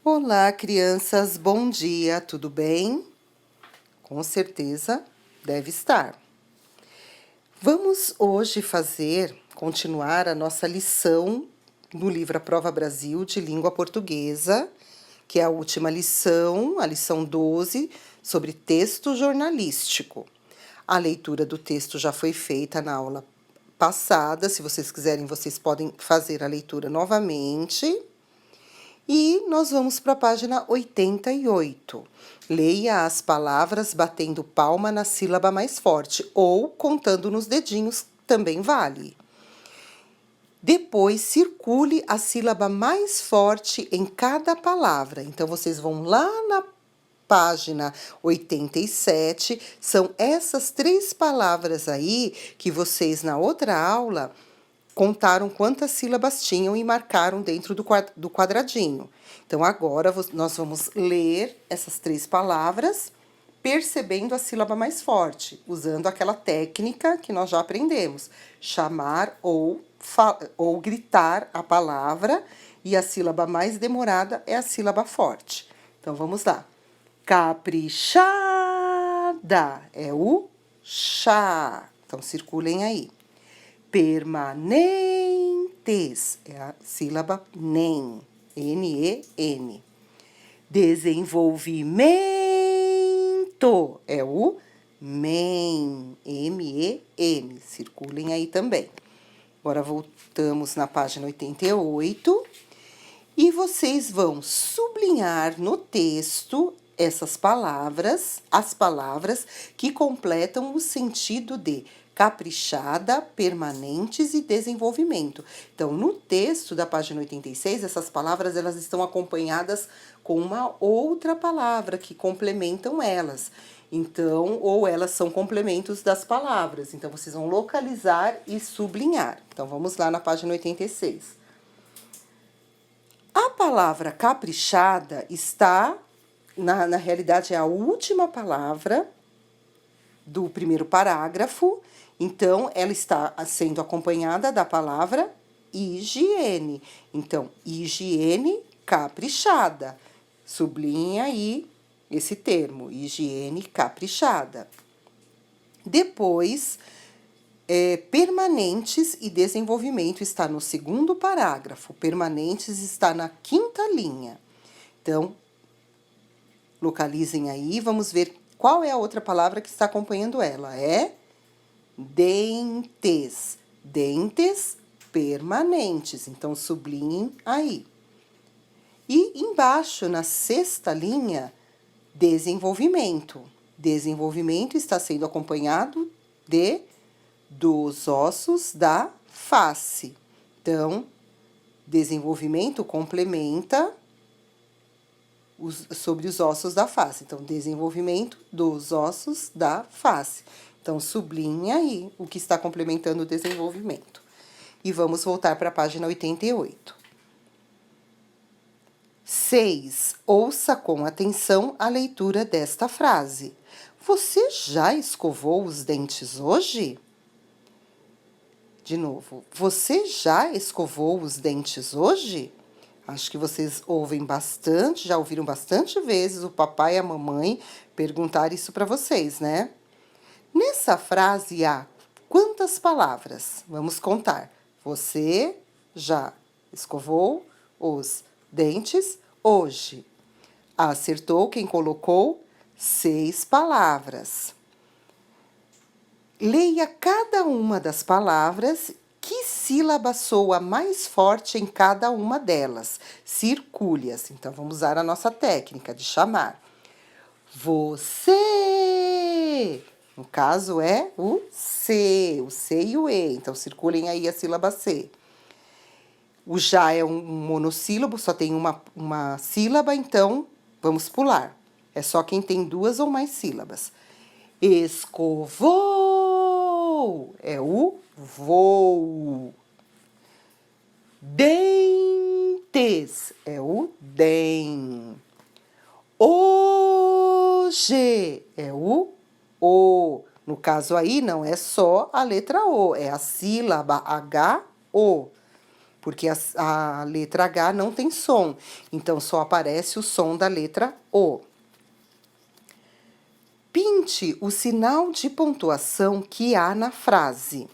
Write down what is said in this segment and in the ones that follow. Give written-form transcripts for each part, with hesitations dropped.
Olá, crianças, bom dia, tudo bem? Com certeza deve estar. Vamos hoje continuar a nossa lição no livro A Prova Brasil de Língua Portuguesa, que é a última lição, a lição 12, sobre texto jornalístico. A leitura do texto já foi feita na aula passada, se vocês quiserem, vocês podem fazer a leitura novamente. E nós vamos para a página 88. Leia as palavras batendo palma na sílaba mais forte ou contando nos dedinhos, também vale. Depois, circule a sílaba mais forte em cada palavra. Então, vocês vão lá na página 87. São essas 3 palavras aí que vocês, na outra aula, contaram quantas sílabas tinham e marcaram dentro do quadradinho. Então, agora nós vamos ler essas 3 palavras, percebendo a sílaba mais forte, usando aquela técnica que nós já aprendemos: chamar ou gritar a palavra, e a sílaba mais demorada é a sílaba forte. Então, vamos lá. Caprichada é o chá. Então, circulem aí. Permanentes é a sílaba NEM, N-E-N. Desenvolvimento é o MEN, M-E-N. Circulem aí também. Agora voltamos na página 88 e vocês vão sublinhar no texto essas palavras, as palavras que completam o sentido de caprichada, permanentes e desenvolvimento. Então, no texto da página 86, essas palavras elas estão acompanhadas com uma outra palavra que complementam elas. Então, ou elas são complementos das palavras. Então, vocês vão localizar e sublinhar. Então, vamos lá na página 86. A palavra caprichada está, na realidade, é a última palavra do primeiro parágrafo. Então, ela está sendo acompanhada da palavra higiene. Então, higiene caprichada. Sublinha aí esse termo, higiene caprichada. Depois, permanentes e desenvolvimento está no segundo parágrafo. Permanentes está na 5ª linha. Então, localizem aí, vamos ver qual é a outra palavra que está acompanhando ela. É dentes. Dentes permanentes. Então, sublinhem aí. E embaixo, na 6ª linha, desenvolvimento. Desenvolvimento está sendo acompanhado dos ossos da face. Então, desenvolvimento complementa sobre os ossos da face. Então, desenvolvimento dos ossos da face. Então, sublinha aí o que está complementando o desenvolvimento. E vamos voltar para a página 88. 6. Ouça com atenção a leitura desta frase. Você já escovou os dentes hoje? De novo. Você já escovou os dentes hoje? Acho que vocês ouvem bastante, já ouviram bastante vezes o papai e a mamãe perguntar isso para vocês, né? Nessa frase há quantas palavras? Vamos contar. Você já escovou os dentes hoje? Acertou quem colocou 6 palavras. Leia cada uma das palavras. Que sílaba soa mais forte em cada uma delas? Circule-as. Então, vamos usar a nossa técnica de chamar. Você. No caso, é o C e o E. Então, circulem aí a sílaba C. O já é um monossílabo, só tem uma sílaba, então vamos pular. É só quem tem 2 ou mais sílabas. Escovou é o voo. Dentes é o DEM. Hoje é o O. No caso aí, não é só a letra O, é a sílaba H-O. porque a letra H não tem som, então só aparece o som da letra O. Pinte o sinal de pontuação que há na frase.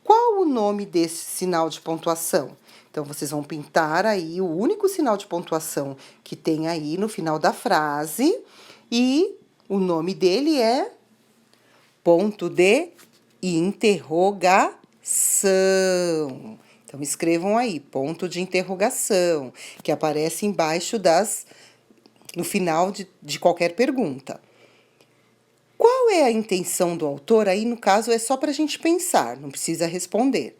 Qual o nome desse sinal de pontuação? Então, vocês vão pintar aí o único sinal de pontuação que tem aí no final da frase, e o nome dele é ponto de interrogação. Então, escrevam aí, ponto de interrogação, que aparece embaixo no final de qualquer pergunta. Qual é a intenção do autor? Aí, no caso, é só para a gente pensar, não precisa responder.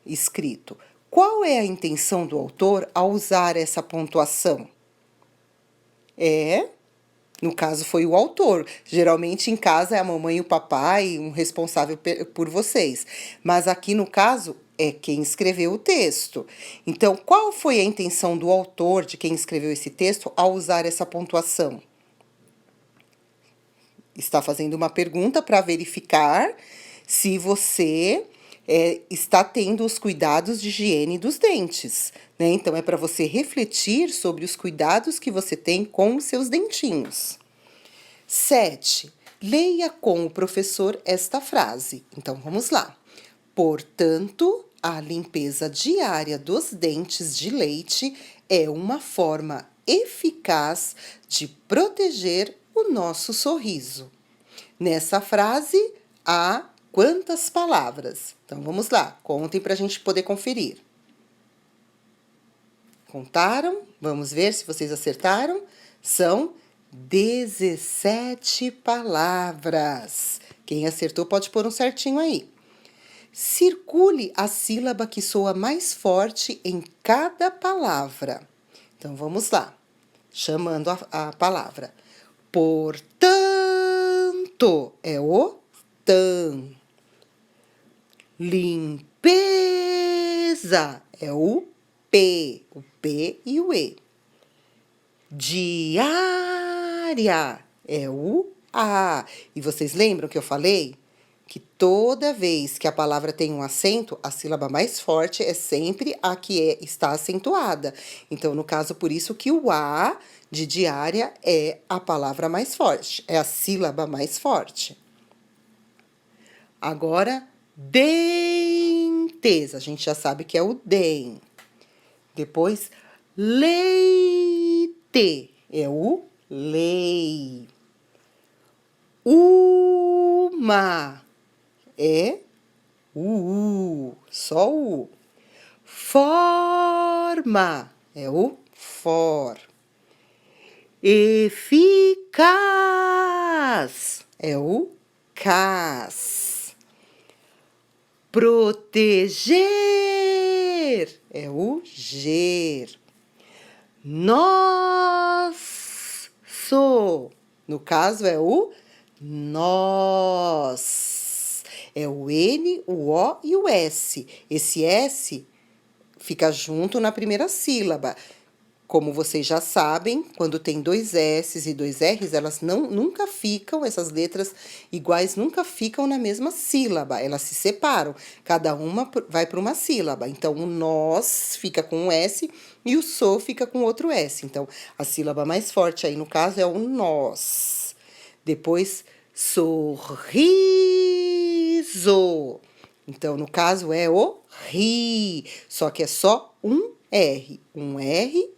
Escrito. Qual é a intenção do autor ao usar essa pontuação? No caso, foi o autor. Geralmente, em casa, é a mamãe e o papai, um responsável por vocês. Mas aqui, no caso, é quem escreveu o texto. Então, qual foi a intenção do autor, de quem escreveu esse texto, ao usar essa pontuação? Está fazendo uma pergunta para verificar se você está tendo os cuidados de higiene dos dentes, né? Então, é para você refletir sobre os cuidados que você tem com os seus dentinhos. 7. Leia com o professor esta frase. Então, vamos lá. Portanto, a limpeza diária dos dentes de leite é uma forma eficaz de proteger o nosso sorriso. Nessa frase, há quantas palavras? Então, vamos lá, contem para a gente poder conferir. Contaram? Vamos ver se vocês acertaram. São 17 palavras. Quem acertou pode pôr um certinho aí. Circule a sílaba que soa mais forte em cada palavra. Então, vamos lá, chamando a palavra. Portanto, é o tan. Limpeza é o P e o E. Diária é o A. E vocês lembram que eu falei que toda vez que a palavra tem um acento, a sílaba mais forte é sempre a que está acentuada. Então, no caso, por isso que o A de diária é a palavra mais forte, é a sílaba mais forte. Agora, dentes, a gente já sabe que é o DEM. Depois, leite, é o LEI. Uma é o U, só o U. Forma é o FOR. Eficaz é o CAS. Proteger é o GER. Nosso, no caso, é o NOS. É o N, o O e o S. Esse S fica junto na primeira sílaba. Como vocês já sabem, quando tem dois S's e dois R's, elas nunca ficam, essas letras iguais nunca ficam na mesma sílaba, elas se separam, cada uma vai para uma sílaba. Então, o nós fica com um S e o so fica com outro S. Então, a sílaba mais forte aí, no caso, é o nós. Depois, sorriso. Então, no caso, é o ri, só que é só um R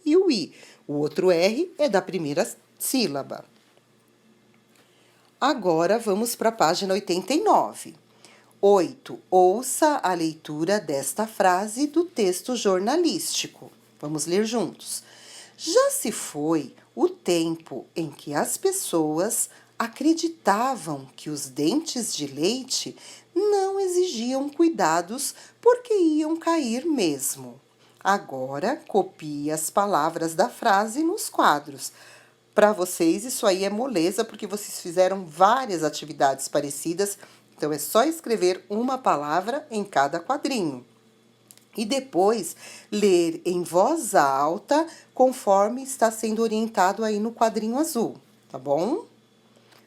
e o I. O outro R é da primeira sílaba. Agora, vamos para a página 89. 8. Ouça a leitura desta frase do texto jornalístico. Vamos ler juntos. Já se foi o tempo em que as pessoas acreditavam que os dentes de leite não exigiam cuidados porque iam cair mesmo. Agora, copie as palavras da frase nos quadros. Para vocês, isso aí é moleza, porque vocês fizeram várias atividades parecidas, então é só escrever uma palavra em cada quadrinho. E depois, ler em voz alta, conforme está sendo orientado aí no quadrinho azul, tá bom?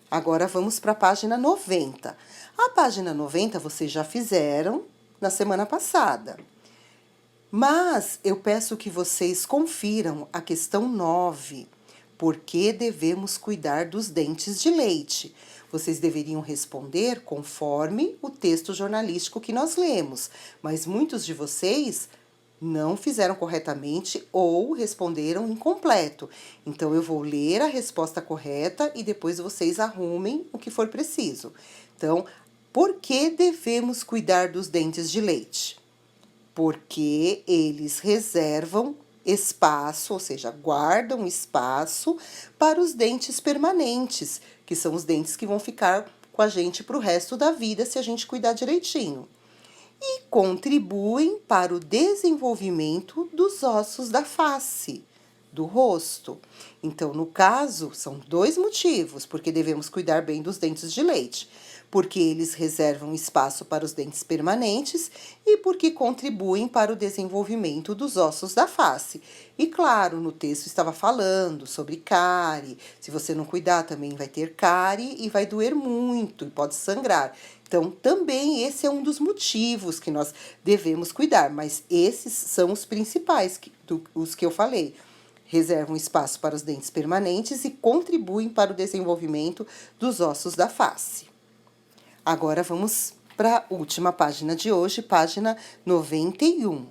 Agora, vamos para a página 90. A página 90 vocês já fizeram na semana passada. Mas eu peço que vocês confiram a questão 9. Por que devemos cuidar dos dentes de leite? Vocês deveriam responder conforme o texto jornalístico que nós lemos, mas muitos de vocês não fizeram corretamente ou responderam incompleto. Então, eu vou ler a resposta correta e depois vocês arrumem o que for preciso. Então, por que devemos cuidar dos dentes de leite? Porque eles reservam espaço, ou seja, guardam espaço para os dentes permanentes, que são os dentes que vão ficar com a gente para o resto da vida se a gente cuidar direitinho. E contribuem para o desenvolvimento dos ossos da face, do rosto. Então, no caso, são 2 motivos porque devemos cuidar bem dos dentes de leite. Porque eles reservam espaço para os dentes permanentes e porque contribuem para o desenvolvimento dos ossos da face. E claro, no texto estava falando sobre cárie. Se você não cuidar, também vai ter cárie e vai doer muito e pode sangrar. Então, também esse é um dos motivos que nós devemos cuidar, mas esses são os principais, os que eu falei. Reservam espaço para os dentes permanentes e contribuem para o desenvolvimento dos ossos da face. Agora vamos para a última página de hoje, página 91.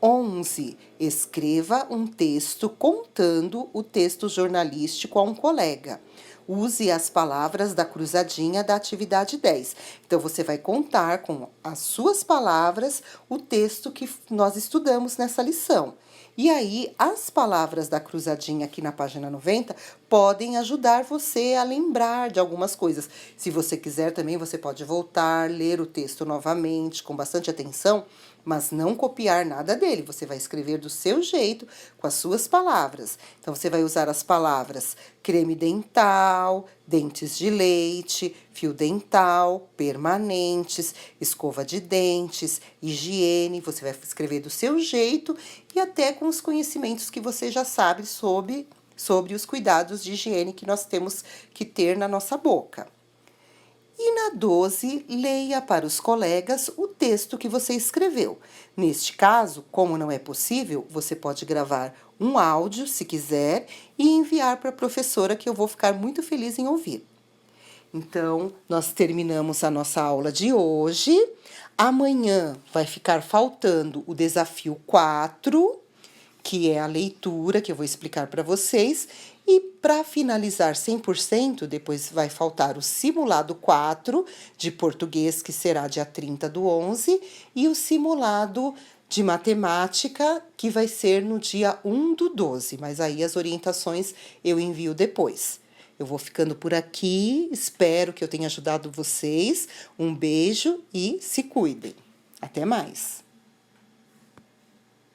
11. Escreva um texto contando o texto jornalístico a um colega. Use as palavras da cruzadinha da atividade 10. Então, você vai contar com as suas palavras o texto que nós estudamos nessa lição. E aí, as palavras da cruzadinha aqui na página 90 podem ajudar você a lembrar de algumas coisas. Se você quiser também, você pode voltar, ler o texto novamente, com bastante atenção, mas não copiar nada dele. Você vai escrever do seu jeito, com as suas palavras. Então, você vai usar as palavras creme dental, dentes de leite, fio dental, permanentes, escova de dentes, higiene. Você vai escrever do seu jeito e até com os conhecimentos que você já sabe sobre os cuidados de higiene que nós temos que ter na nossa boca. E na 12, leia para os colegas o texto que você escreveu. Neste caso, como não é possível, você pode gravar um áudio, se quiser, e enviar para a professora, que eu vou ficar muito feliz em ouvir. Então, nós terminamos a nossa aula de hoje. Amanhã vai ficar faltando o desafio 4, que é a leitura, que eu vou explicar para vocês. E para finalizar 100%, depois vai faltar o simulado 4 de português, que será dia 30/11, e o simulado de matemática, que vai ser no dia 1/12, mas aí as orientações eu envio depois. Eu vou ficando por aqui, espero que eu tenha ajudado vocês. Um beijo e se cuidem. Até mais!